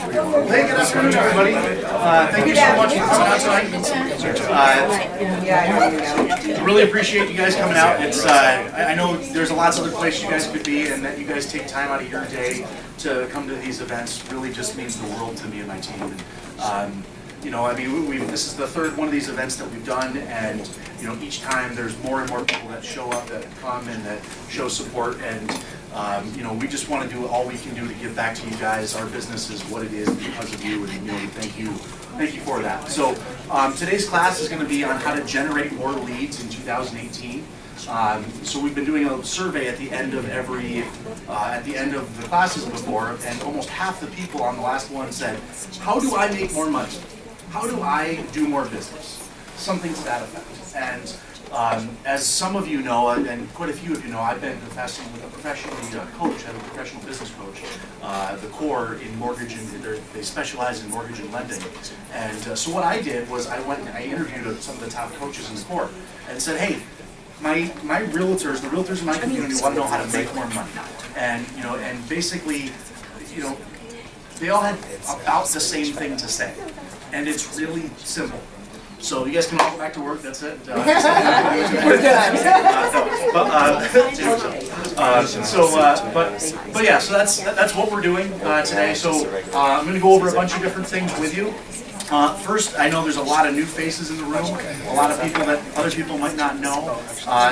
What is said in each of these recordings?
Hey, good afternoon, everybody. Thank you so much for coming out tonight. I really appreciate you guys coming out. It's I know there's lots of other places you guys could be, and that you guys take time out of your day to come to these events really just means the world to me and my team. You know, I mean, this is the third one of these events that we've done, and you know, each time there's more and more people that show up, that come, and that show support. And you know, we just want to do all we can do to give back to you guys. Our business is what it is because of you, and you know, we thank you for that. So today's class is going to be on how to generate more leads in 2018. So we've been doing a survey at the end of the classes before, and almost half the people on the last one said, "How do I make more money? How do I do more business?" Something to that effect. And as some of you know, and quite a few of you know, I've been investing with a professional coach, I'm a professional business coach, the core in mortgage, and they specialize in mortgage and lending. And so what I did was I went and I interviewed some of the top coaches in the core and said, "Hey, my realtors, the realtors in my community want to know how to make more money." And you know, and basically, you know, they all had about the same thing to say, and it's really simple. So you guys can all go back to work. That's it. But yeah, so that's what we're doing today. So I'm going to go over a bunch of different things with you. First, I know there's a lot of new faces in the room, a lot of people that other people might not know.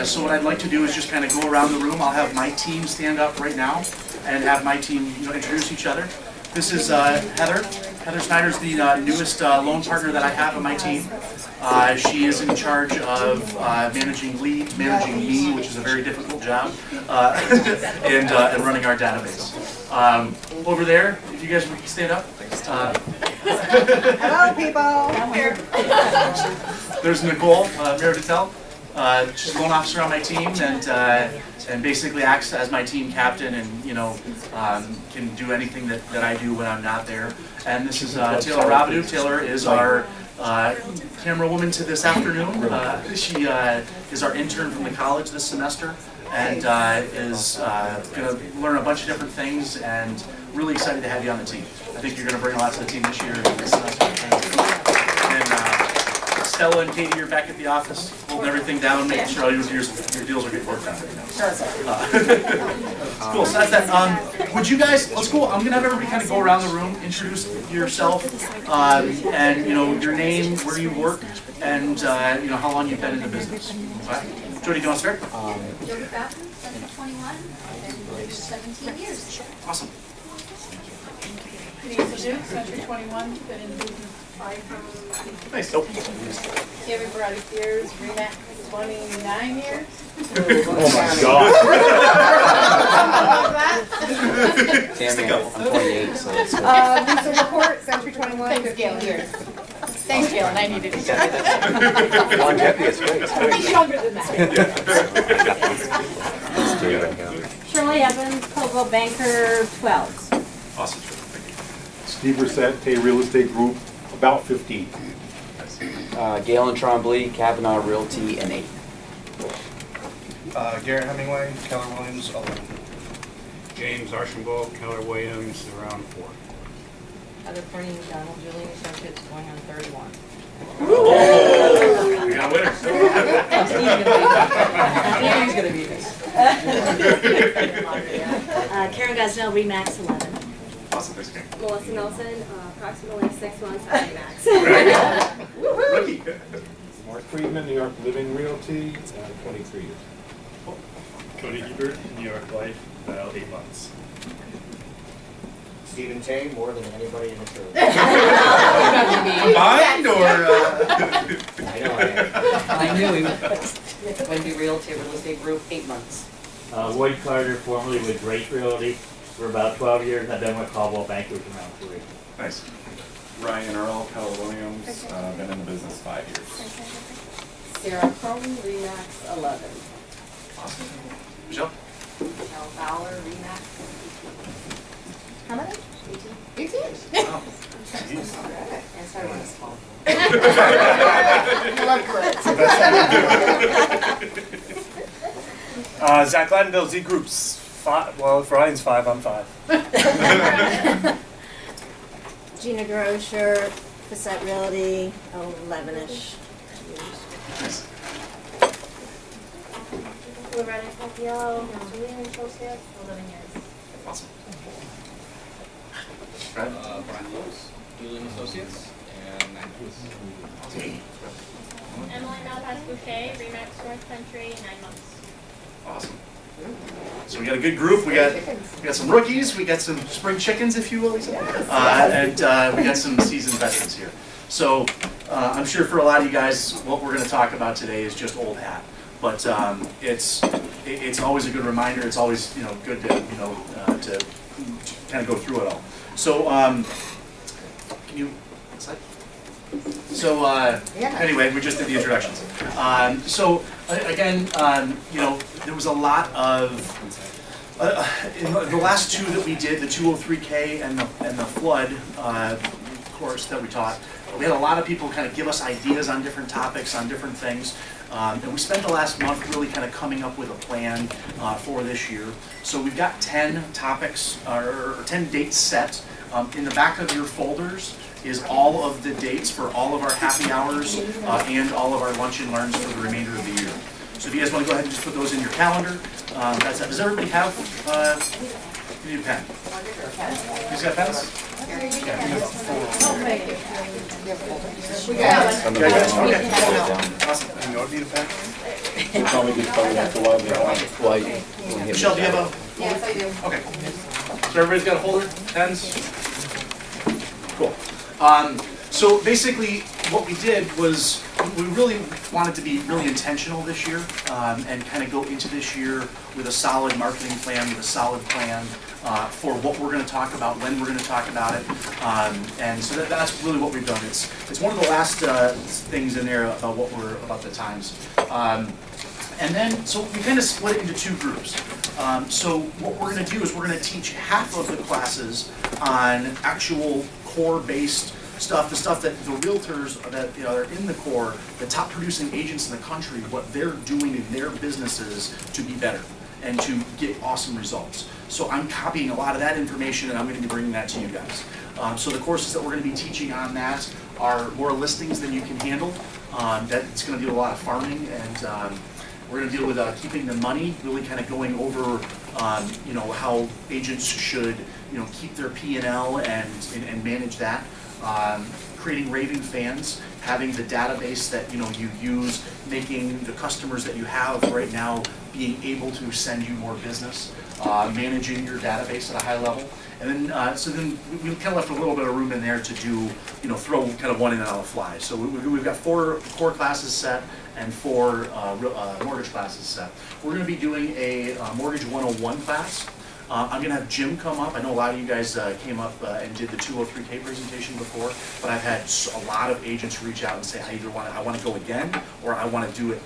So what I'd like to do is just kind of go around the room. I'll have my team stand up right now and have my team, you know, introduce each other. This is Heather. Heather Snyder's the newest loan partner that I have on my team. She is in charge of managing leads, managing me, which is a very difficult job, and running our database. Over there, if you guys would stand up. Hello, people. I'm here. There's Nicole Merititel. She's a loan officer on my team, and basically acts as my team captain, and you know, can do anything that I do when I'm not there. And this is Taylor Rabidou. Taylor is our camera woman to this afternoon. She is our intern from the college this semester, and is going to learn a bunch of different things, and really excited to have you on the team. I think you're going to bring a lot to the team this year and this semester. And Stella and Katie are back at the office, holding everything down, making sure all your deals are getting worked on. Cool, so that's that. Would you guys, let's go, I'm going to have everybody kind of go around the room, introduce yourself, and you know, your name, where you work, and you know, how long you've been in the business. Okay. Jody, do you want to start? Jody Batten, 721, I've been for 17 years. Awesome. Denise Ledoux, Century 21, been in business 5 years. Nice. Nope. Gary Barati Spears, RE/MAX 29 years. Oh my God. Tammy, I'm 28, so it's good. Lisa Report, Century 21. Thanks, Gail, years. Thanks, Gail, and I needed to say that. Longevity is great. He's younger than that. Shirley Evans, Coldwell Banker, 12. Awesome. Steve Brissette, Tay Real Estate Group, about 15. Galen Trombley, Kavanaugh Realty, and 8. Garrett Hemingway, Keller Williams, 11. James Archambault, Keller Williams, around 4. Heather Purdy, Donald Julian Associates, going on 31. Oh, we got a winner. He's going to be this. Karen Gosnell, RE/MAX, 11. Awesome, thanks, Karen. Melissa Nelson, approximately 6 months at Max. Rookie. Mark Friedman, New York Living Realty, 23 years. Cody Hebert, New York Life, about 8 months. Stephen Tay, more than anybody in this room. Combined or? I know I am. I knew he would. Wendy Realty, Real Estate Group, 8 months. Lloyd Carter, formerly with Drake Realty, for about 12 years. I've been with Coldwell Banker for around 3. Nice. Ryan Earl, Keller Williams, been in the business 5 years. Sarah Crone, RE/MAX, 11. Awesome. Michelle? Michelle Fowler, RE/MAX. How many? 18. Wow. And sorry, one is small. Zach Gladdenville, Z Groups. 5, well, if Ryan's 5, I'm 5. Gina Grosher, Facet Realty, 11-ish years. Nice. Loretta Capio, Julian Associates, 11 years. Awesome. Brad? Brian Lewis, Julian Associates, and 9 years. Emily Malpass Boucher, Remax North Country, 9 months. Awesome. So we got a good group. We got some rookies. We got some spring chickens, if you will, Lisa. And we got some seasoned veterans here. So I'm sure for a lot of you guys, what we're going to talk about today is just old hat. But it's always a good reminder. It's always good to to kind of go through it all. So can you? So anyway, we just did the introductions. So again, there was a lot of in the last two that we did, the 203K and the flood course that we taught. We had a lot of people kind of give us ideas on different topics, on different things. And we spent the last month really kind of coming up with a plan for this year. So we've got 10 topics, or 10 dates set. In the back of your folders is all of the dates for all of our happy hours and all of our lunch and learns for the remainder of the year. So if you guys want to go ahead and just put those in your calendar. That's it. Does everybody have you need a pen? You guys got pens? Awesome. You don't need a pen? Michelle, do you have a? Yes, I do. Okay. So everybody's got a folder? Pens? Cool. So basically, what we did was we really wanted to be really intentional this year and kind of go into this year with a solid marketing plan, with a solid plan for what we're going to talk about, when we're going to talk about it. And so that's really what we've done. It's one of the last things in there about the times. And then, so we kind of split it into two groups. So what we're going to do is we're going to teach half of the classes on actual core-based stuff, the stuff that the realtors that are in the core, the top producing agents in the country, what they're doing in their businesses to be better and to get awesome results. So I'm copying a lot of that information and I'm going to be bringing that to you guys. So the courses that we're going to be teaching on that are more listings than you can handle. That's going to do a lot of farming, and we're going to deal with keeping the money, really kind of going over how agents should keep their P&L and manage that. Creating raving fans, having the database that you use, making the customers that you have right now being able to send you more business, managing your database at a high level. And then, so then we kind of left a little bit of room in there to do, throw kind of one in and out of fly. So we've got 4 core classes set and 4 mortgage classes set. We're going to be doing a Mortgage 101 class. I'm going to have Jim come up. I know a lot of you guys came up and did the 203K presentation before, but I've had a lot of agents reach out and say, I want to go again, or I want to do it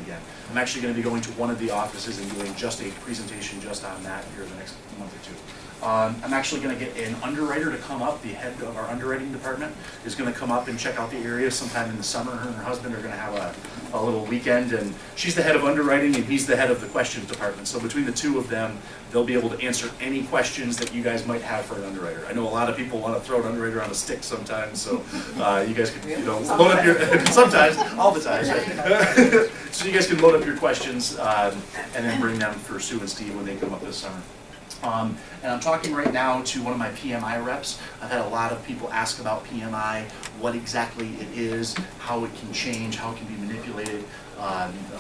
again. I'm actually going to be going to one of the offices and doing just a presentation just on that here in the next month or two. I'm actually going to get an underwriter to come up. The head of our underwriting department is going to come up and check out the area sometime in the summer. Her and her husband are going to have a little weekend, and she's the head of underwriting and he's the head of the questions department. So between the two of them, they'll be able to answer any questions that you guys might have for an underwriter. I know a lot of people want to throw an underwriter on a stick sometimes, so you guys can load up your sometimes, all the time. So you guys can load up your questions and then bring them for Sue and Steve when they come up this summer. And I'm talking right now to one of my PMI reps. I've had a lot of people ask about PMI, what exactly it is, how it can change, how it can be manipulated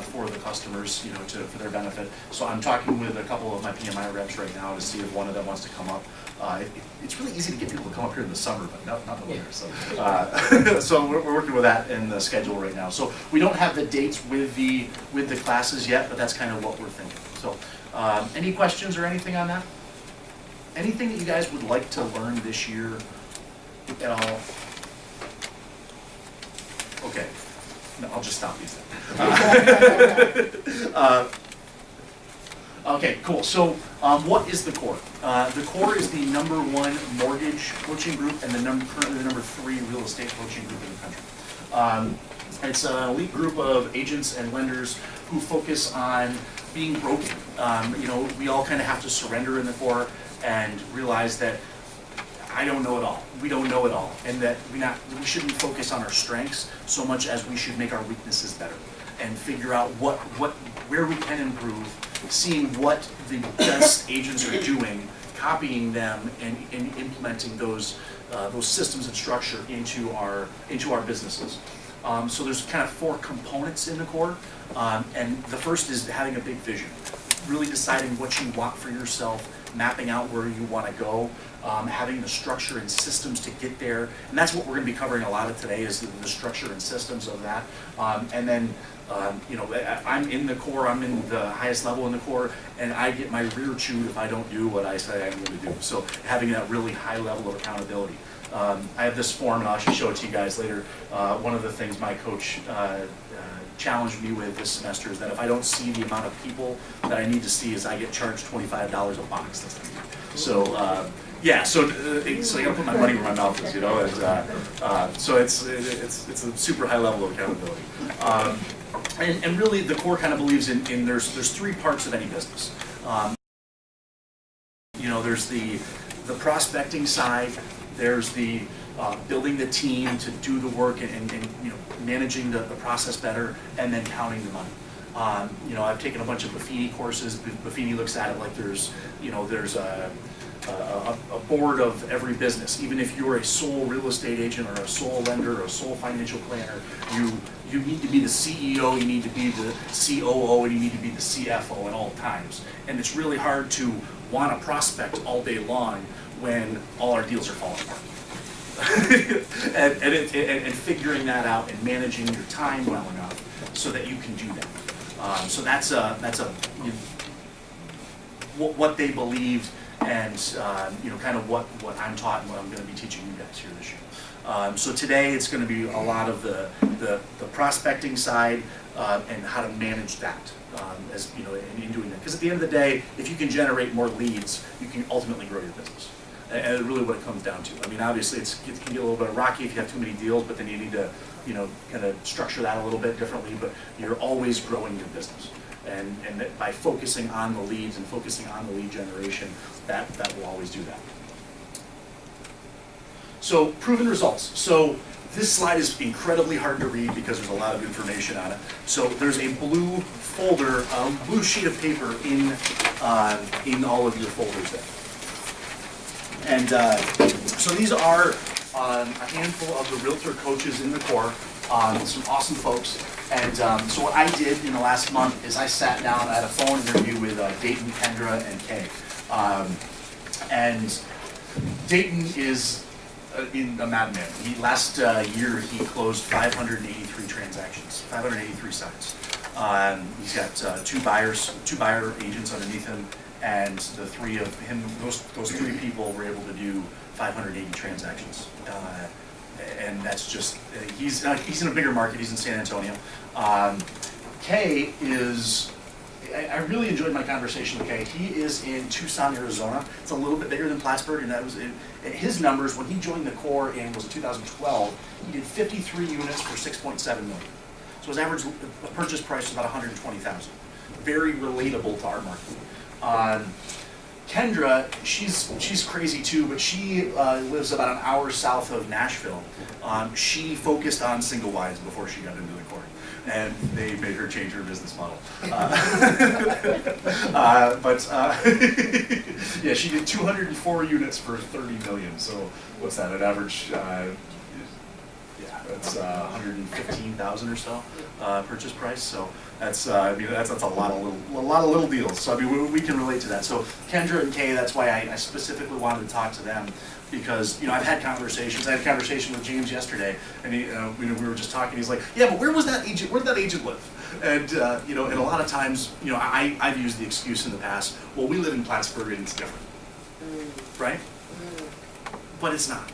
for the customers, for their benefit. So I'm talking with a couple of my PMI reps right now to see if one of them wants to come up. It's really easy to get people to come up here in the summer, but not in the winter. So, so we're working with that in the schedule right now. So we don't have the dates with the classes yet, but that's kind of what we're thinking. So. Any questions or anything on that? Anything that you guys would like to learn this year at all? Okay, no, I'll just stop these then. Okay, cool. So what is the core? The core is the #1 mortgage coaching group and currently the #3 real estate coaching group in the country. It's an elite group of agents and lenders who focus on being broken. We all kind of have to surrender in the core and realize that I don't know it all. We don't know it all, and that we shouldn't focus on our strengths so much as we should make our weaknesses better and figure out where we can improve, seeing what the best agents are doing, copying them, and implementing those systems and structure into our businesses. So there's kind of 4 components in the core, and the first is having a big vision, really deciding what you want for yourself, mapping out where you want to go, having the structure and systems to get there, and that's what we're going to be covering a lot of today is the structure and systems of that. And then, I'm in the core, I'm in the highest level in the core, and I get my rear chewed if I don't do what I say I'm going to do. So having that really high level of accountability. I have this form, and I'll actually show it to you guys later. One of the things my coach challenged me with this semester is that if I don't see the amount of people that I need to see, is I get charged $25 a box. So so I gotta put my money where my mouth is, and so it's a super high level of accountability. And really, the core kind of believes in there's 3 parts of any business. There's the prospecting side. There's the building the team to do the work and managing the process better, and then counting the money. I've taken a bunch of Buffini courses. Buffini looks at it like there's a board of every business. Even if you're a sole real estate agent or a sole lender or a sole financial planner, you need to be the CEO, you need to be the COO, and you need to be the CFO at all times. And it's really hard to want to prospect all day long when all our deals are falling apart. and figuring that out and managing your time well enough so that you can do that. So that's what they believed, and kind of what I'm taught and what I'm going to be teaching you guys here this year. So today it's going to be a lot of the prospecting side and how to manage that. As in doing that, because at the end of the day, if you can generate more leads, you can ultimately grow your business. And really what it comes down to. I mean, obviously it can get a little bit rocky if you have too many deals, but then you need to, kind of structure that a little bit differently, but you're always growing your business. And that by focusing on the leads and focusing on the lead generation, that will always do that. So, proven results. So, this slide is incredibly hard to read because there's a lot of information on it. So there's a blue folder, blue sheet of paper in all of your folders there. And so these are a handful of the realtor coaches in the core, some awesome folks. And so what I did in the last month is I sat down, I had a phone interview with Dayton, Kendra, and Kay. And Dayton is in a madman. Last year he closed 583 transactions, 583 sites. He's got two buyer agents underneath him, and the 3 of him, those 3 people were able to do 580 transactions. And that's just, he's in a bigger market, he's in San Antonio. Kay is, I really enjoyed my conversation with Kay. He is in Tucson, Arizona. It's a little bit bigger than Plattsburgh, and that was his numbers when he joined the core in 2012. He did 53 units for $6.7 million. So his average purchase price was about $120,000. Very relatable to our market. Kendra, she's crazy too, but she lives about an hour south of Nashville. She focused on single wides before she got into the core, and they made her change her business model. Yeah, she did 204 units for $30 million. So what's that? An average? That's 115,000 or so purchase price. So that's that's a lot of little deals. So I mean we can relate to that. So Kendra and Kay, that's why I specifically wanted to talk to them, because I've had conversations. I had a conversation with James yesterday, and we were just talking. He's like, yeah, but where was that agent? Where did that agent live? And and a lot of times I've used the excuse in the past. Well, we live in Plattsburgh and it's different, right? But it's not.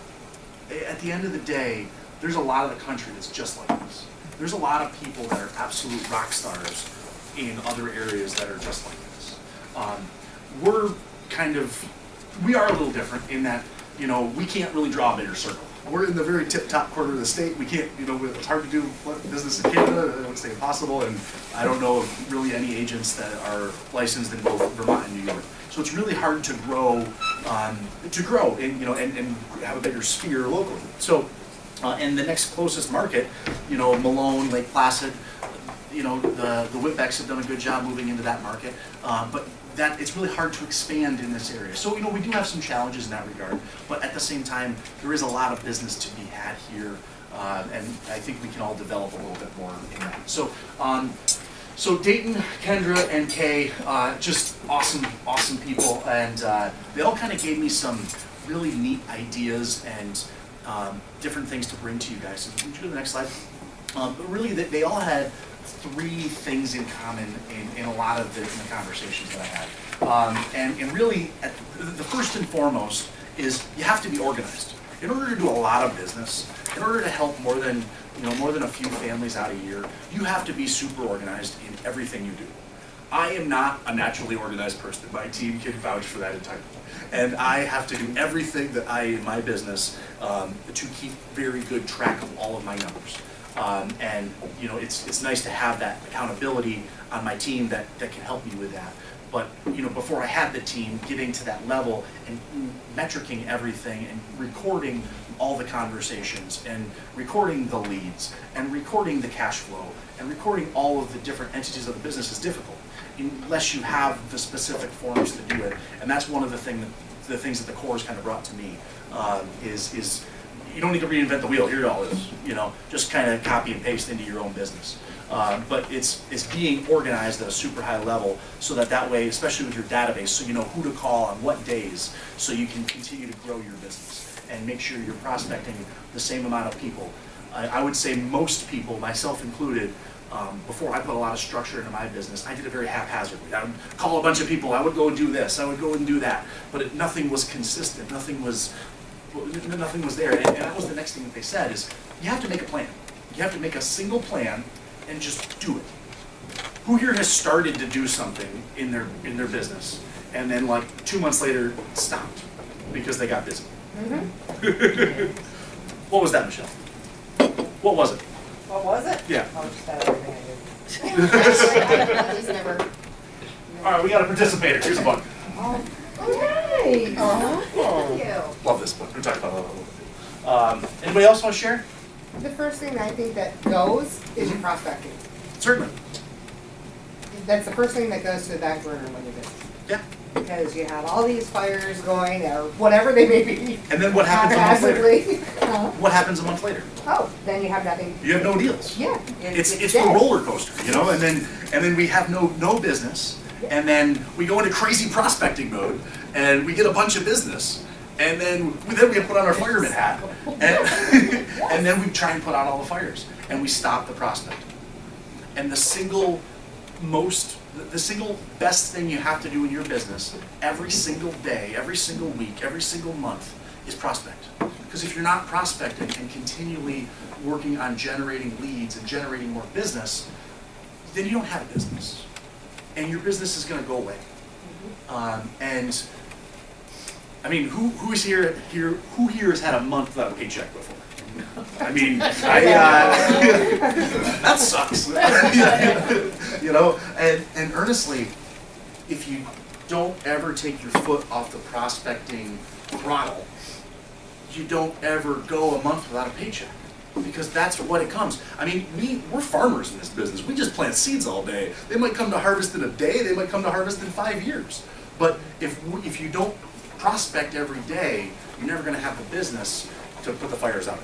At the end of the day, there's a lot of the country that's just like this. There's a lot of people that are absolute rock stars in other areas that are just like this. We are a little different in that, we can't really draw a bigger circle. we're in the very tip-top corner of the state. We can't, it's hard to do business in Canada. I would say impossible, and I don't know of really any agents that are licensed in both Vermont and New York. So it's really hard to grow, and have a bigger sphere locally. So, and the next closest market, Malone, Lake Placid, the Whitbecks have done a good job moving into that market, but it's really hard to expand in this area. So, we do have some challenges in that regard, but at the same time, there is a lot of business to be had here, and I think we can all develop a little bit more in that. So Dayton, Kendra, and Kay, just awesome people, and they all kind of gave me some really neat ideas and different things to bring to you guys. So can you go to the next slide? But really, they all had 3 things in common in a lot of the conversations that I had. And really, the first and foremost is you have to be organized. In order to do a lot of business, in order to help more than a few families out a year, you have to be super organized in everything you do. I am not a naturally organized person. My team can vouch for that entirely. And I have to do everything that in my business to keep very good track of all of my numbers. And it's nice to have that accountability on my team that can help me with that. But before I had the team, getting to that level and metricing everything and recording all the conversations and recording the leads and recording the cash flow and recording all of the different entities of the business is difficult unless you have the specific forms to do it. And that's one of the things that the core has kind of brought to me is you don't need to reinvent the wheel. Here it all is. Just kind of copy and paste into your own business. But it's being organized at a super high level so that way, especially with your database, so you know who to call on what days, so you can continue to grow your business and make sure you're prospecting the same amount of people. I would say most people, myself included, before I put a lot of structure into my business, I did it very haphazardly. I would call a bunch of people, I would go and do this, I would go and do that, but nothing was consistent, nothing was there. And that was the next thing that they said is, you have to make a plan. You have to make a single plan and just do it. Who here has started to do something in their business and then 2 months later stopped because they got busy? Mm-hmm. What was that, Michelle? What was it? What was it? Yeah. I'll just add everything I did. He's never. All right, we got a participator. Here's a book. Oh, nice. Thank you. Love this book. We're talking about that a little bit. Anybody else want to share? The first thing I think that goes is your prospecting. Certainly. That's the first thing that goes to the back burner when you're busy. Yeah. Because you have all these fires going, or whatever they may be. And then what happens a month later? Haphazardly. What happens a month later? Oh, then you have nothing. You have no deals. Yeah. It's the dead. roller coaster, and then we have no business, and then we go into crazy prospecting mode, and we get a bunch of business, and then we have to put on our fireman hat, and then we try and put out all the fires, and we stop the prospecting. And the single best thing you have to do in your business every single day, every single week, every single month is prospect. Because if you're not prospecting and continually working on generating leads and generating more business, then you don't have a business. And your business is going to go away. And I mean, who here has had a month without a paycheck before? I mean, that sucks. And earnestly, if you don't ever take your foot off the prospecting throttle, you don't ever go a month without a paycheck, because that's what it comes. I mean, we're farmers in this business. We just plant seeds all day. They might come to harvest in a day. They might come to harvest in 5 years. But if you don't prospect every day, you're never going to have the business to put the fires out.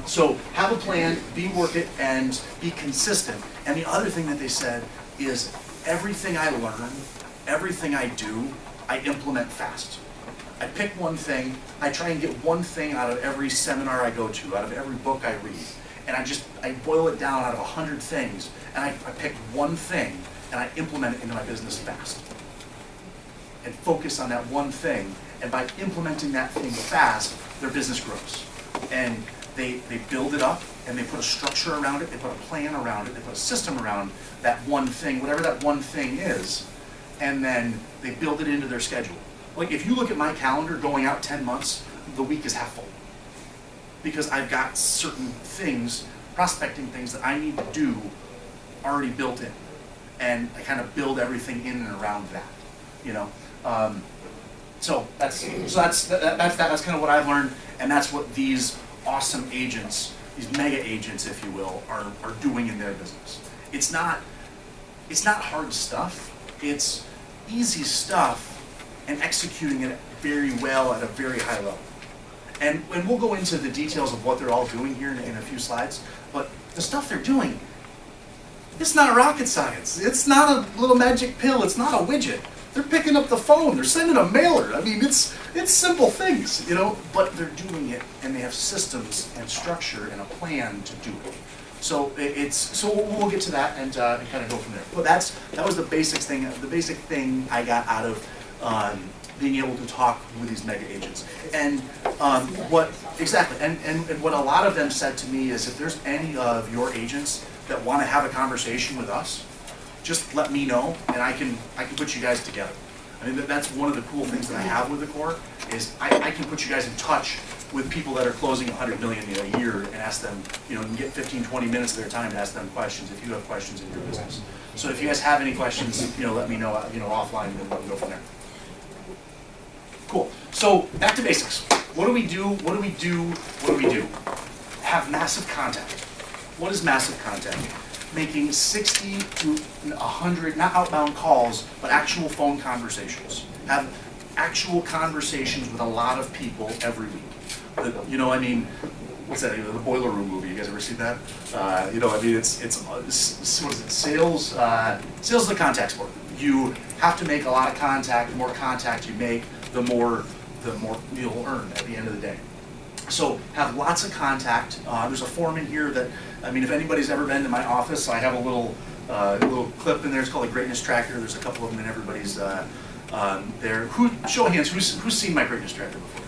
So have a plan, work it, and be consistent. And the other thing that they said is everything I learn, everything I do, I implement fast. I pick one thing, I try and get one thing out of every seminar I go to, out of every book I read. And I boil it down out of 100 things, and I pick one thing, and I implement it into my business fast. And focus on that one thing, and by implementing that thing fast, their business grows. And they build it up, and they put a structure around it, they put a plan around it, they put a system around that one thing, whatever that one thing is, and then they build it into their schedule. Like if you look at my calendar going out 10 months, the week is half full. Because I've got certain things, prospecting things that I need to do already built in. And I kind of build everything in and around that, you know? So that's kind of what I've learned, and that's what these awesome agents, these mega agents, if you will, are doing in their business. It's not hard stuff. It's easy stuff and executing it very well at a very high level. And we'll go into the details of what they're all doing here in a few slides, but the stuff they're doing, it's not rocket science. It's not a little magic pill. It's not a widget. They're picking up the phone. They're sending a mailer. I mean, it's simple things, you know, but they're doing it, and they have systems and structure and a plan to do it. So we'll get to that and kind of go from there. But that was the basic thing. The basic thing I got out of being able to talk with these mega agents. And what what a lot of them said to me is, if there's any of your agents that want to have a conversation with us, just let me know, and I can put you guys together. I mean, that's one of the cool things that I have with the Core, is I can put you guys in touch with people that are closing $100 million a year and ask them, you know, and get 15, 20 minutes of their time to ask them questions if you have questions in your business. So if you guys have any questions, you know, let me know, you know, offline, and we'll go from there. Cool. So back to basics. What do we do? What do we do? What do we do? Have massive contact. What is massive contact? Making 60 to 100, not outbound calls, but actual phone conversations. Have actual conversations with a lot of people every week. You know, I mean, what's that? The Boiler Room movie. You guys ever seen that? You know, I mean, it's what is it? Sales. Sales is the contact sport. You have to make a lot of contact. The more contact you make, the more you'll earn at the end of the day. So have lots of contact. There's a form in here that, I mean, if anybody's ever been to my office, I have a little clip in there. It's called a greatness tracker. There's a couple of them in everybody's there. Show of hands, who's seen my greatness tracker before?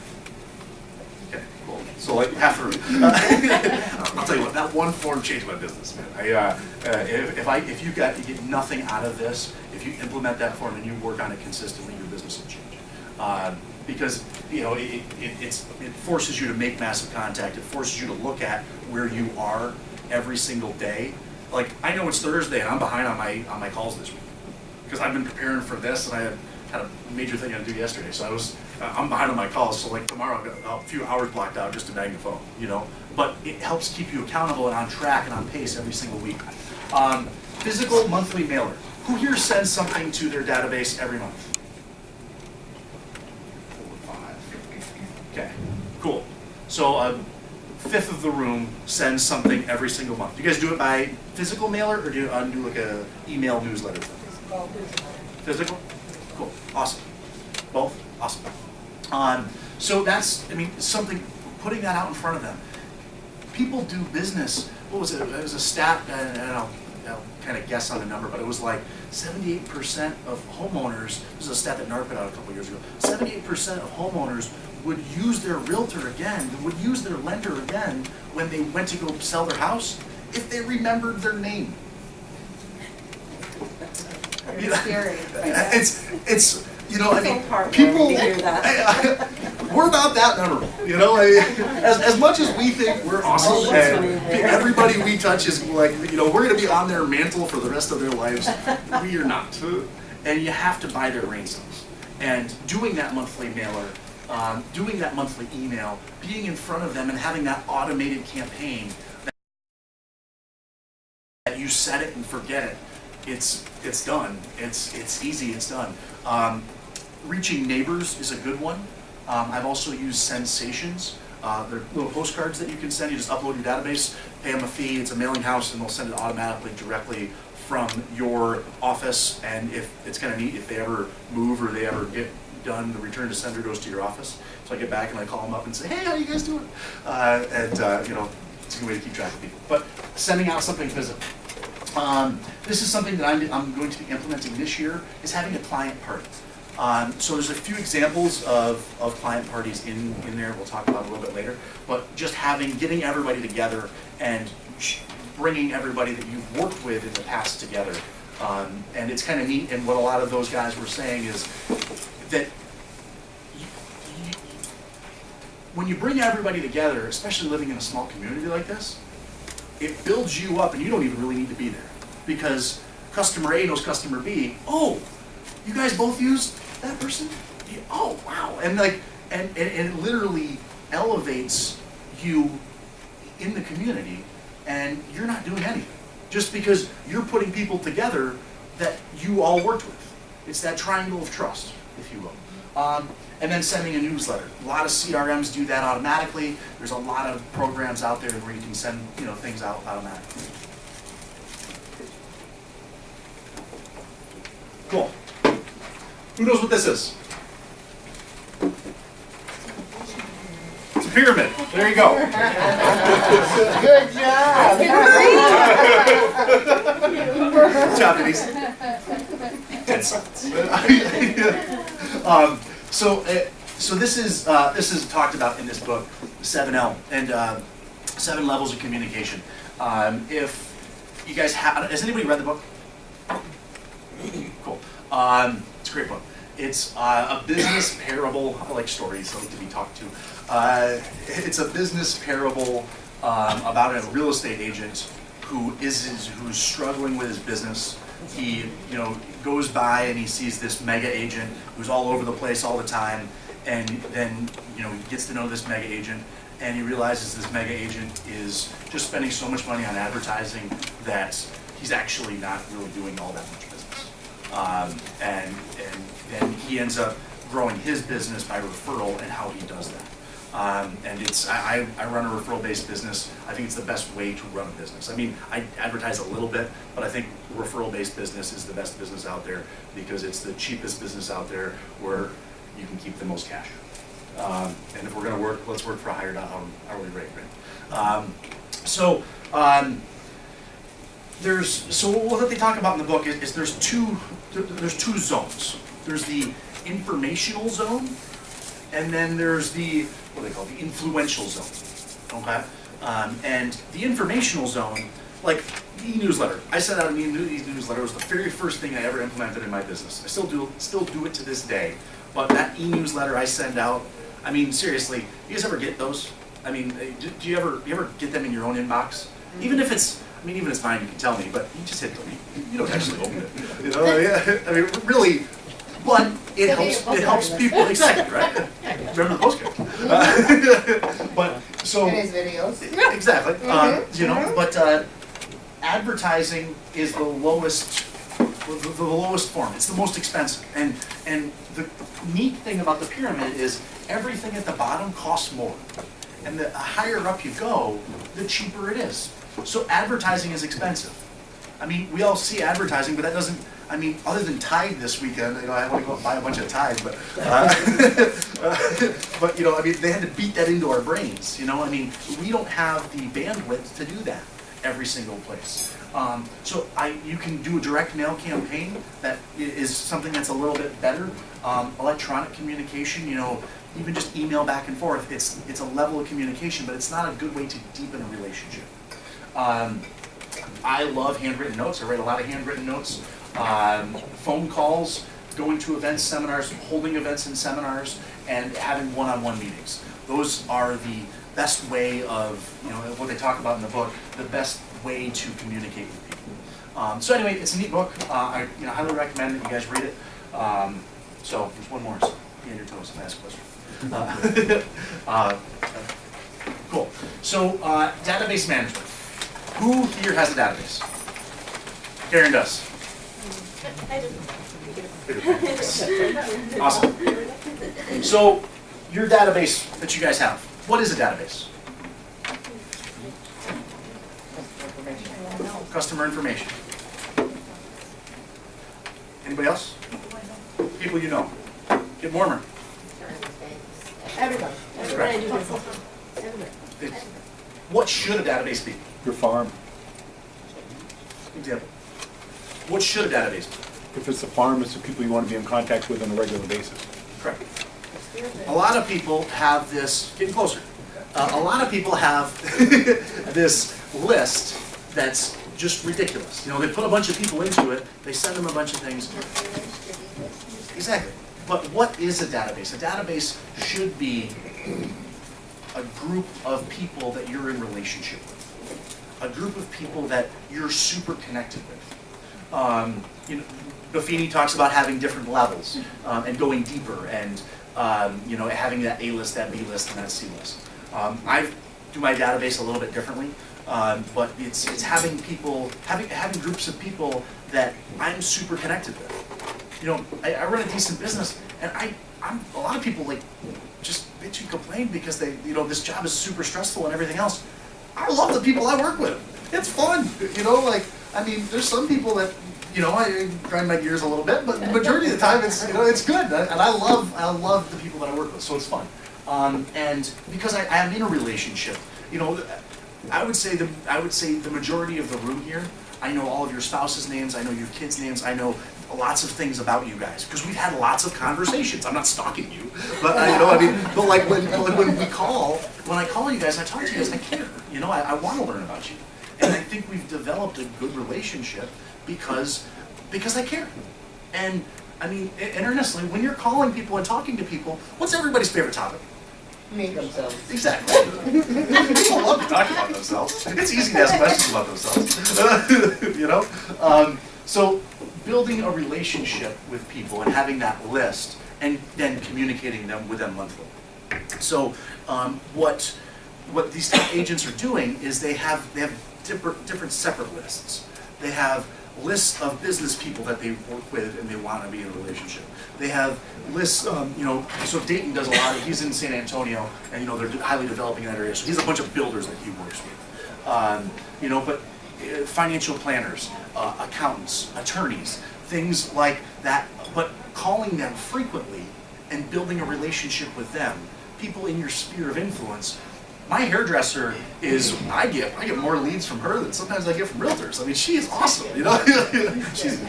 Okay, cool. So like half the room. I'll tell you what, that one form changed my business, man. If you get nothing out of this, if you implement that form and you work on it consistently, your business will change. Because, you know, it forces you to make massive contact. It forces you to look at where you are every single day. Like, I know it's Thursday and I'm behind on my calls this week because I've been preparing for this, and I had a major thing I had to do yesterday. So I'm behind on my calls. So like tomorrow I've got a few hours blocked out just to bang the phone, you know. But it helps keep you accountable and on track and on pace every single week. Physical monthly mailer. Who here sends something to their database every month? 4 or 5. Okay, cool. So a fifth of the room sends something every single month. Do you guys do it by physical mailer, or do you do like a email newsletter thing? Physical? Cool, awesome. Both? Awesome. So that's, I mean, something, putting that out in front of them. People do business, what was it? It was a stat, and I'll kind of guess on the number, but it was like 78% of homeowners, this is a stat that NAR put out a couple years ago, 78% of homeowners would use their realtor again, would use their lender again when they went to go sell their house if they remembered their name. It's scary. It's you know, I mean, Heartwarming people, to hear that. we're not that memorable, you know. I mean, as much as we think we're awesome, and everybody we touch is like, you know, we're going to be on their mantle for the rest of their lives. We are not, and you have to buy their brain cells. And doing that monthly mailer, doing that monthly email, being in front of them, and having that automated campaign that you set it and forget it. It's done. It's easy. It's done. Reaching neighbors is a good one. I've also used Sensations. They're little postcards that you can send. You just upload your database, pay them a fee. It's a mailing house, and they'll send it automatically directly from your office. And if it's kind of neat, if they ever move or they ever get done, the return to sender goes to your office. So I get back and I call them up and say, hey, how you guys doing? You know, it's a good way to keep track of people. But sending out something physical. This is something that I'm going to be implementing this year, is having a client party. So there's a few examples of client parties in there we'll talk about a little bit later, but just getting everybody together and bringing everybody that you've worked with in the past together. And it's kind of neat, and what a lot of those guys were saying is that when you bring everybody together, especially living in a small community like this, it builds you up and you don't even really need to be there. Because customer A knows customer B, oh, you guys both used that person? Oh, wow. And like, and it literally elevates you in the community, and you're not doing anything. Just because you're putting people together that you all worked with. It's that triangle of trust, if you will. And then sending a newsletter. A lot of CRMs do that automatically. There's a lot of programs out there where you can send things out automatically. Cool. Who knows what this is? It's a pyramid. There you go. Good job. Good job, Denise. 10 seconds. So this is talked about in this book, 7L, and 7 levels of communication. If you guys has anybody read the book? Cool. It's a great book. It's a business parable. I like stories. I like to be talked to. It's a business parable about a real estate agent who's struggling with his business. He goes by and he sees this mega agent who's all over the place all the time, and then he gets to know this mega agent, and he realizes this mega agent is just spending so much money on advertising that he's actually not really doing all that much business. And then he ends up growing his business by referral and how he does that. And I run a referral-based business. I think it's the best way to run a business. I mean, I advertise a little bit, but I think referral-based business is the best business out there because it's the cheapest business out there where you can keep the most cash. And if we're going to work, let's work for a higher hourly rate, right? So what they talk about in the book is there's two zones. There's the informational zone, and then there's the what they call the influential zone. Okay, and the informational zone, like the e-newsletter. I sent out an e-newsletter. It was the very first thing I ever implemented in my business. I still do it to this day. But that e-newsletter I send out, I mean, seriously, you guys ever get those? I mean, do you ever get them in your own inbox? Even if it's, even it's mine, you can tell me, but you just hit delete. You don't actually open it. Yeah. I mean, really, but it helps people. Exactly, right? Remember the postcard. But so. And his videos. Exactly. But advertising is the lowest form. It's the most expensive. And the neat thing about the pyramid is everything at the bottom costs more. And the higher up you go, the cheaper it is. So advertising is expensive. I mean, we all see advertising, but that doesn't, other than Tide this weekend, I want to go and buy a bunch of Tide, but, they had to beat that into our brains, we don't have the bandwidth to do that every single place. You can do a direct mail campaign that is something that's a little bit better. Electronic communication, even just email back and forth, it's a level of communication, but it's not a good way to deepen a relationship. I love handwritten notes. I write a lot of handwritten notes. Phone calls, going to events, seminars, holding events and seminars, and having one-on-one meetings. Those are the best way of, what they talk about in the book, the best way to communicate with people. So anyway, it's a neat book. I highly recommend that you guys read it. So there's one more, so be on your toes and ask a question. Cool. So database management. Who here has a database? Karen does. Awesome. So your database that you guys have, what is a database? Customer information. Anybody else? People you know. Get warmer. Everybody. Everybody I do business with. Everybody. What should a database be? Your farm. Example. What should a database be? If it's a farm, it's the people you want to be in contact with on a regular basis. Correct. A lot of people have this, getting closer, a lot of people have this list that's just ridiculous. They put a bunch of people into it, they send them a bunch of things. Exactly. But what is a database? A database should be a group of people that you're in relationship with, a group of people that you're super connected with. You know, Buffini talks about having different levels and going deeper, and you know, having that A list, that B list, and that C list. I do my database a little bit differently, but it's having people, having groups of people that I'm super connected with. You know, I run a decent business, and I'm a lot of people like just bitch and complain because they, you know, this job is super stressful and everything else. I love the people I work with. It's fun, you know. Like, I mean, there's some people that, you know, I grind my gears a little bit, but the majority of the time, it's, you know, it's good, and I love the people that I work with, so it's fun. And because I am in a relationship, you know, I would say the majority of the room here, I know all of your spouses' names, I know your kids' names, I know lots of things about you guys, because we've had lots of conversations. I'm not stalking you, but you know, I mean, but like when I call you guys, I talk to you guys, I care. You know, I want to learn about you, and I think we've developed a good relationship because I care. And I mean, and earnestly, when you're calling people and talking to people, what's everybody's favorite topic? Make themselves. Exactly. People love to talk about themselves. It's easy to ask questions about themselves. You know? So building a relationship with people and having that list and then communicating with them monthly. So what these top agents are doing is they have different separate lists. They have lists of business people that they work with and they want to be in a relationship. They have lists, you know, so Dayton does a lot of, he's in San Antonio, and you know, they're highly developing in that area, so he's a bunch of builders that he works with. You know, but financial planners, accountants, attorneys, things like that, but calling them frequently and building a relationship with them, people in your sphere of influence. My hairdresser is, I get more leads from her than sometimes I get from realtors. I mean, she is awesome, you know? She is.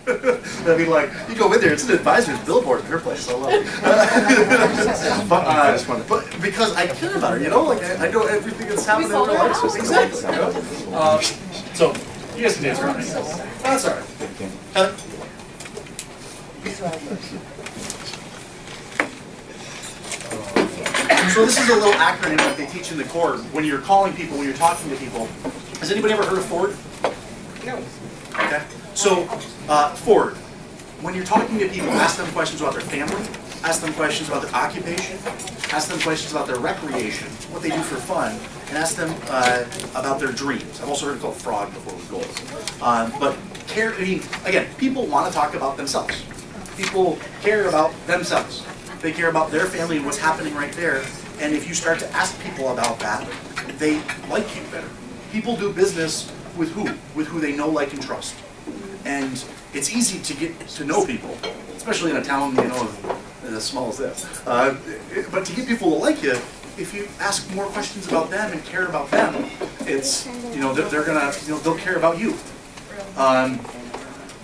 I mean, like, you go in there, it's an advisor's billboard in her place, I love it. But because I care about her, you know? Like, I know everything that's happening in her life. Exactly, you know? So, you guys can dance around me. That's all right. So this is a little acronym that they teach in the core when you're calling people, when you're talking to people. Has anybody ever heard of FORD? No. Okay. So FORD, when you're talking to people, ask them questions about their family, ask them questions about their occupation, ask them questions about their recreation, what they do for fun, and ask them about their dreams. I've also heard it called FROG before with goals. But care, I mean, again, people want to talk about themselves. People care about themselves. They care about their family and what's happening right there. And if you start to ask people about that, they like you better. People do business with who? With who they know, like, and trust. And it's easy to get to know people, especially in a town, you know, as small as this. But to get people to like you, if you ask more questions about them and care about them, it's, you know, they're gonna, you know, they'll care about you.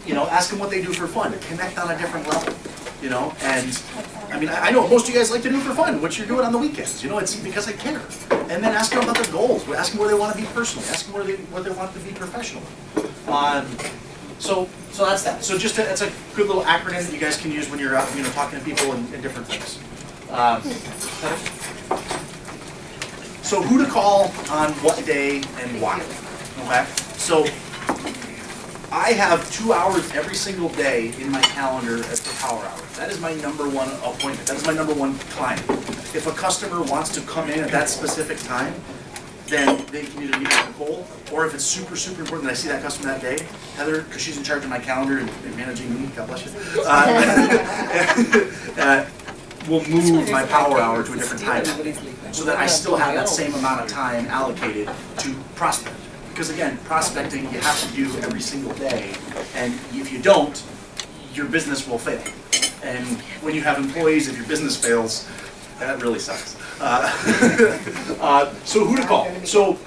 You know, ask them what they do for fun. Connect on a different level. You know, and I mean, I know what most of you guys like to do for fun, what you're doing on the weekends. You know, it's because I care. And then ask them about their goals. Ask them where they want to be personally. Ask them what they want to be professionally. So that's that. So just it's a good little acronym that you guys can use when you're out, you know, talking to people and different things. So who to call on what day and why? Okay. So I have 2 hours every single day in my calendar as the power hour. That is my number one appointment. That is my number one client. If a customer wants to come in at that specific time, then they can either meet with Nicole, or if it's super, super important that I see that customer that day, Heather, because she's in charge of my calendar and managing me, God bless you, we'll move my power hour to a different time so that I still have that same amount of time allocated to prospect. Because again, prospecting you have to do every single day, and if you don't, your business will fail. And when you have employees, if your business fails, that really sucks. So who to call? So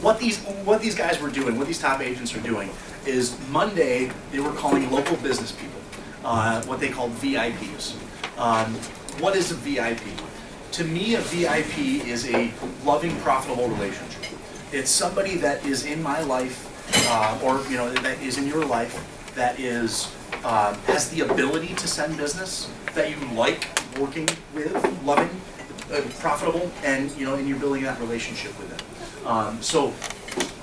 what these guys were doing, what these top agents are doing, is Monday they were calling local business people, what they called VIPs. What is a VIP? To me, a VIP is a loving, profitable relationship. It's somebody that is in my life, or you know, that is in your life, that is has the ability to send business, that you like working with, loving, profitable, and and you're building that relationship with them. So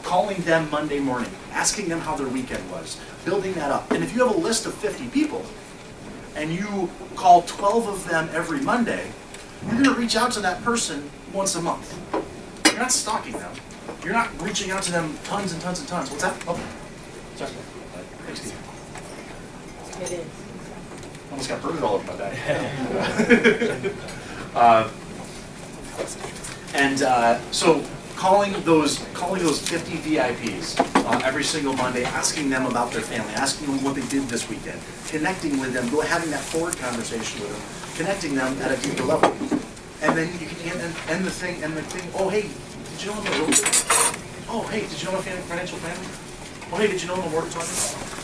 calling them Monday morning, asking them how their weekend was, building that up. And if you have a list of 50 people and you call 12 of them every Monday, you're going to reach out to that person once a month. You're not stalking them. You're not reaching out to them tons and tons and tons. What's that? Oh, sorry. Thanks, Steve. It is. Almost got burned all over my back. So calling those 50 VIPs every single Monday, asking them about their family, asking them what they did this weekend, connecting with them, having that forward conversation with them, connecting them at a deeper level, and then you can end the thing. Oh, hey, did you know I'm a realtor? Oh, hey, did you know I'm a financial planner? Oh, hey, did you know I'm a mortgage lender?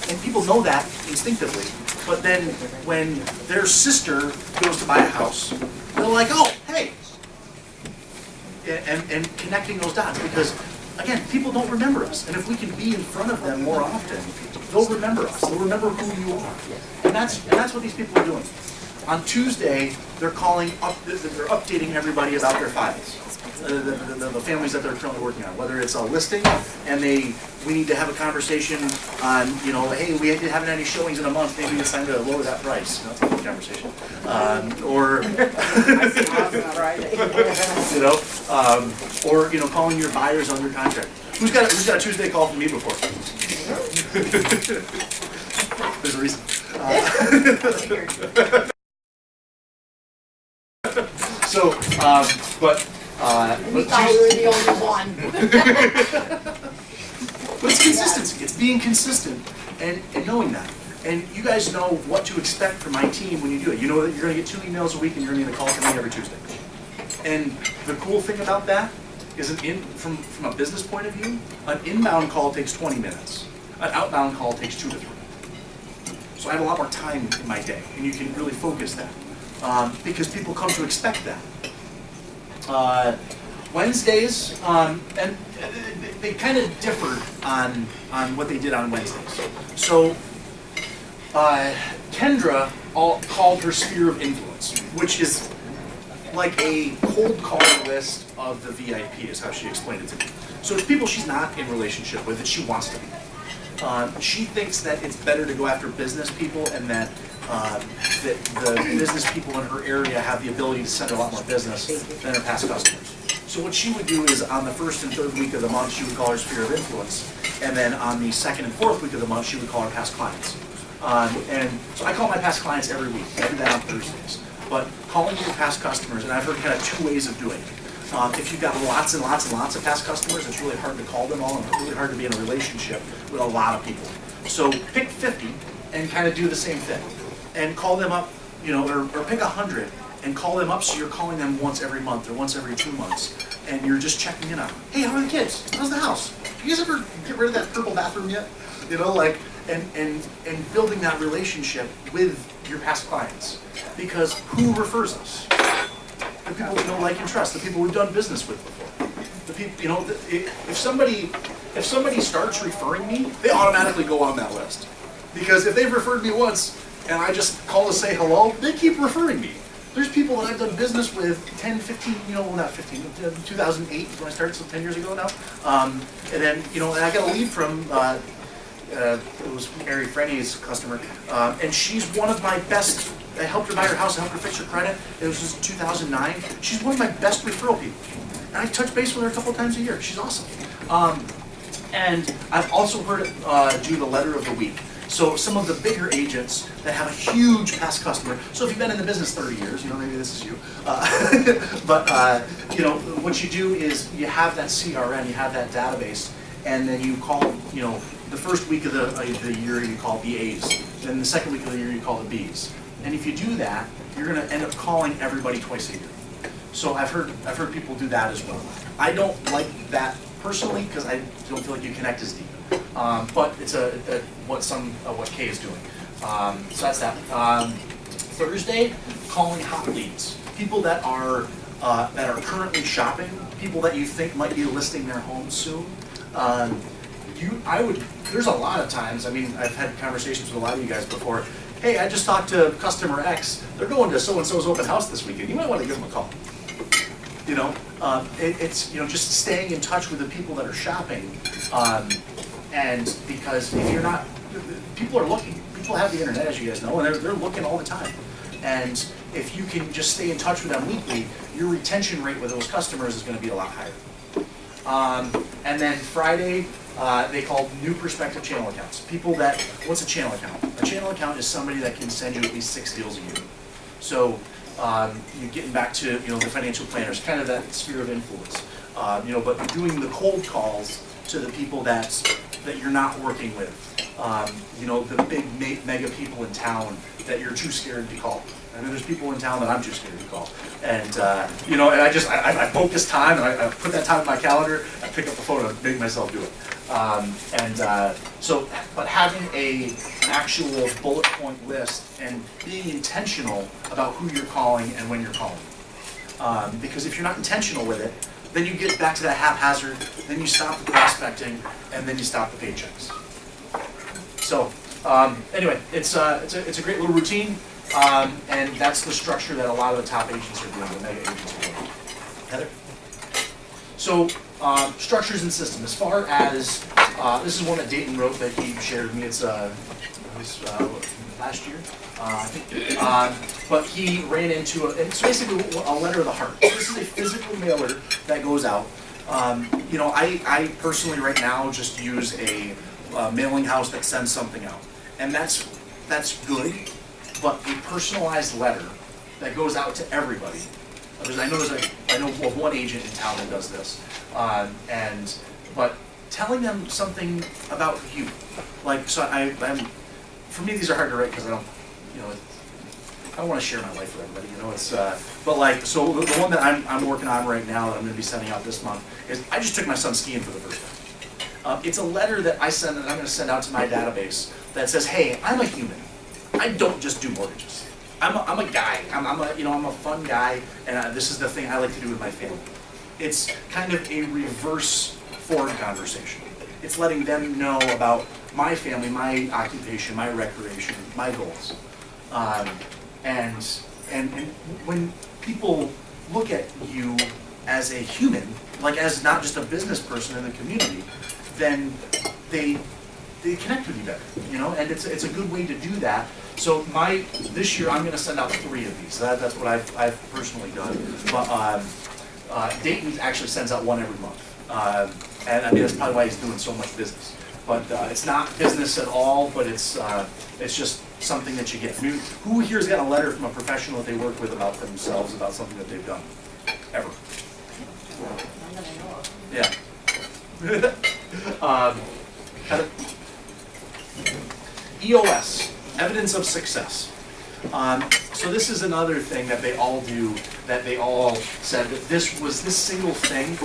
And people know that instinctively. But then when their sister goes to buy a house, they're like, oh, hey. And connecting those dots, because, again, people don't remember us. And if we can be in front of them more often, they'll remember us. They'll remember who you are. And that's what these people are doing. On Tuesday, they're updating everybody about their files. The families that they're currently working on, whether it's a listing and we need to have a conversation on, hey, we haven't had any showings in a month, maybe it's time to lower that price. That's a good conversation. Or calling your buyers under contract. Who's got a Tuesday call from me before? There's a reason. We thought we were the only one. But it's consistency. It's being consistent and knowing that. And you guys know what to expect from my team when you do it. You know that you're going to get 2 emails a week and you're going to get a call from me every Tuesday. And the cool thing about that is from a business point of view, an inbound call takes 20 minutes. An outbound call takes 2 to 3. So I have a lot more time in my day, and you can really focus that because people come to expect that. Wednesdays, and they kind of differed on what they did on Wednesdays. So Kendra called her sphere of influence, which is like a cold call list of the VIP, is how she explained it to me. So it's people she's not in relationship with that she wants to be. She thinks that it's better to go after business people, and that the business people in her area have the ability to send her a lot more business than her past customers. So what she would do is on the first and third week of the month, she would call her sphere of influence. And then on the second and fourth week of the month, she would call her past clients. And so I call my past clients every week. I do that on Thursdays. But calling your past customers, and I've heard kind of 2 ways of doing it. If you've got lots and lots and lots of past customers, it's really hard to call them all, and it's really hard to be in a relationship with a lot of people. So pick 50 and kind of do the same thing. And call them up, or pick 100 and call them up, so you're calling them once every month or once every 2 months. And you're just checking in on them. Hey, how are the kids? How's the house? Do you guys ever get rid of that purple bathroom yet? And building that relationship with your past clients. Because who refers us? The people we know, like, and trust. The people we've done business with before. The people, if somebody starts referring me, they automatically go on that list. Because if they've referred me once and I just call to say hello, they keep referring me. There's people that I've done business with 10, 15, not 15, 2008 when I started, so 10 years ago now. And then, and I got a lead from, it was Mary Frenny's customer, and she's one of my best. I helped her buy her house, I helped her fix her credit. It was just 2009. She's one of my best referral people. And I touch base with her a couple times a year. She's awesome. And I've also heard do the letter of the week. So some of the bigger agents that have a huge past customer. So if you've been in the business 30 years, maybe this is you. But what you do is you have that CRM, you have that database, and then you call, the first week of the year you call the A's. Then the second week of the year you call the B's. And if you do that, you're going to end up calling everybody twice a year. So I've heard people do that as well. I don't like that personally because I don't feel like you connect as deep. But it's what Kay is doing. So that's that. Thursday, calling hot leads. People that are currently shopping. People that you think might be listing their homes soon. There's a lot of times. I've had conversations with a lot of you guys before. Hey, I just talked to customer X. They're going to so-and-so's open house this weekend. You might want to give them a call. You know, it's, you know, just staying in touch with the people that are shopping. And because if you're not, people are looking. People have the internet, as you guys know, and they're looking all the time. And if you can just stay in touch with them weekly, your retention rate with those customers is going to be a lot higher. And then Friday, they call new prospective channel accounts. People that, what's a channel account? A channel account is somebody that can send you at least 6 deals a year. So you're getting back to, you know, the financial planners, kind of that sphere of influence. You know, but doing the cold calls to the people that you're not working with. You know, the big mega people in town that you're too scared to call. I mean, there's people in town that I'm too scared to call. And, you know, and I book this time, and I put that time in my calendar, I pick up the phone and make myself do it. So, but having an actual bullet point list and being intentional about who you're calling and when you're calling. Because if you're not intentional with it, then you get back to that haphazard, then you stop the prospecting, and then you stop the paychecks. So, anyway, it's a great little routine, and that's the structure that a lot of the top agents are doing, the mega agents are doing. Heather? So, structures and systems. As far as, this is one that Dayton wrote that he shared with me. It's last year, I think. But he ran into it's basically a letter of the heart. This is a physical mailer that goes out. You know, I personally right now just use a mailing house that sends something out, and that's good. But a personalized letter that goes out to everybody. I know of one agent in town that does this, but telling them something about you, like, so for me these are hard to write because I don't, you know, I don't want to share my life with everybody, you know. It's but like, so the one that I'm working on right now that I'm going to be sending out this month is I just took my son skiing for the first time. It's a letter that I send that I'm going to send out to my database that says, hey, I'm a human. I don't just do mortgages. I'm a guy. I'm a fun guy, and this is the thing I like to do with my family. It's kind of a reverse Ford conversation. It's letting them know about my family, my occupation, my recreation, my goals. And when people look at you as a human, like as not just a business person in the community, then they connect with you better, you know, and it's a good way to do that. So this year I'm going to send out 3 of these. That's what I've personally done. But Dayton actually sends out 1 every month, and I mean that's probably why he's doing so much business. But it's not business at all, but it's just something that you get. I mean, who here's got a letter from a professional that they work with about themselves, about something that they've done, ever? Yeah. EOS, evidence of success. So this is another thing that they all do, that they all said that this single thing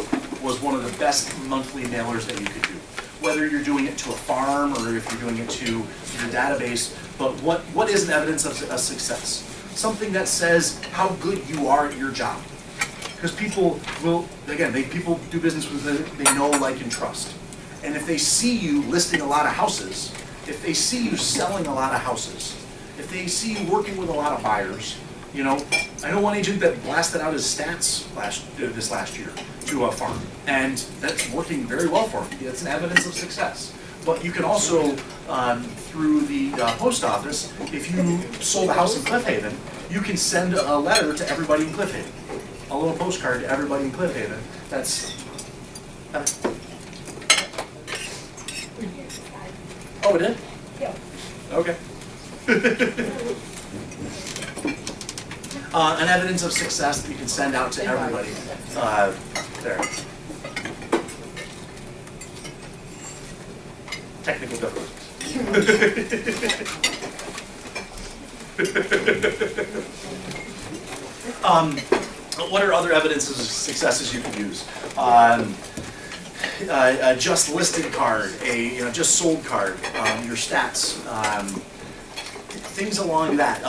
was one of the best monthly mailers that you could do. Whether you're doing it to a farm or if you're doing it to your database, but what is an evidence of a success? Something that says how good you are at your job. Because people will, again, people do business with they know, like, and trust. And if they see you listing a lot of houses, if they see you selling a lot of houses, if they see you working with a lot of buyers, you know, I know one agent that blasted out his stats this last year to a farm, and that's working very well for him. It's an evidence of success. But you can also, through the post office, if you sold a house in Cliff Haven, you can send a letter to everybody in Cliff Haven, a little postcard to everybody in Cliff Haven. That's. Oh, it did? Yeah. Okay. An evidence of success that you can send out to everybody. There. Technical difficulties. What are other evidences of successes you can use? A just listed card, a just sold card, your stats, things along that.